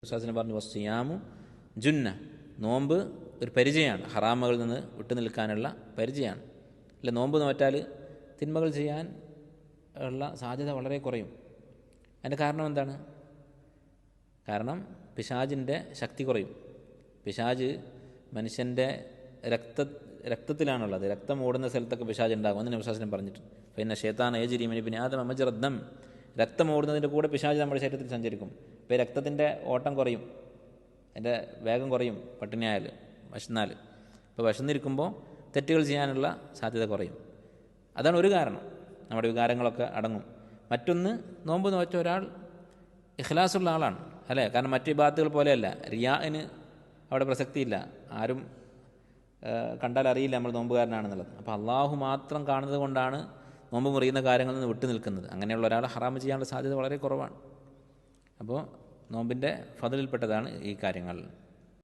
ഉസ്താദിനെ പറഞ്ഞു വസ്സിയാമു ജുന്ന, നോമ്പ് ഒരു പരിചയമാണ്, ഹറാമുകളിൽ നിന്ന് വിട്ടു നിൽക്കാനുള്ള പരിചയമാണ്. അല്ല, നോമ്പ് നോറ്റാൽ തിന്മകൾ ചെയ്യാൻ ഉള്ള സാധ്യത വളരെ കുറയും. അതിൻ്റെ കാരണം എന്താണ്? കാരണം പിശാചിൻ്റെ ശക്തി കുറയും. പിശാജ് മനുഷ്യൻ്റെ രക്തത്തിലാണുള്ളത്. രക്തം ഓടുന്ന സ്ഥലത്തൊക്കെ പിശാജ് ഉണ്ടാകും എന്ന് നബി സല്ലല്ലാഹു അലൈഹി വസല്ലം പറഞ്ഞിട്ടുണ്ട്. പിന്നെ ഷൈത്താൻ യജ്രി മിൻ ഇബ്നി ആദം മജ്റദ്ദം, രക്തം ഓടുന്നതിൻ്റെ കൂടെ പിശാജ് നമ്മുടെ ശരീരത്തിൽ സഞ്ചരിക്കും. ഇപ്പോൾ രക്തത്തിൻ്റെ ഓട്ടം കുറയും, അതിൻ്റെ വേഗം കുറയും പട്ടിണിയായാൽ, വിശന്നാൽ. ഇപ്പോൾ വിശന്നിരിക്കുമ്പോൾ തെറ്റുകൾ ചെയ്യാനുള്ള സാധ്യത കുറയും. അതാണ് ഒരു കാരണം, നമ്മുടെ വികാരങ്ങളൊക്കെ അടങ്ങും. മറ്റൊന്ന്, നോമ്പ് നോറ്റ ഒരാൾ ഇഖ്ലാസുള്ള ആളാണ്, അല്ലേ? കാരണം മറ്റു ഇബാദത്തുകൾ പോലെയല്ല, റിയാഇന് അവിടെ പ്രസക്തിയില്ല. ആരും കണ്ടാൽ അറിയില്ല നമ്മൾ നോമ്പുകാരനാണെന്നുള്ളത്. അപ്പോൾ അള്ളാഹു മാത്രം കാണുന്നത് കൊണ്ടാണ് നോമ്പ് മുറിയുന്ന കാര്യങ്ങളിൽ നിന്ന് വിട്ടു നിൽക്കുന്നത്. അങ്ങനെയുള്ള ഒരാൾ ഹറാമ് ചെയ്യാനുള്ള സാധ്യത വളരെ കുറവാണ്. അപ്പോൾ നോമ്പിൻ്റെ ഫضലിൽപ്പെട്ടതാണ് ഈ കാര്യങ്ങൾ.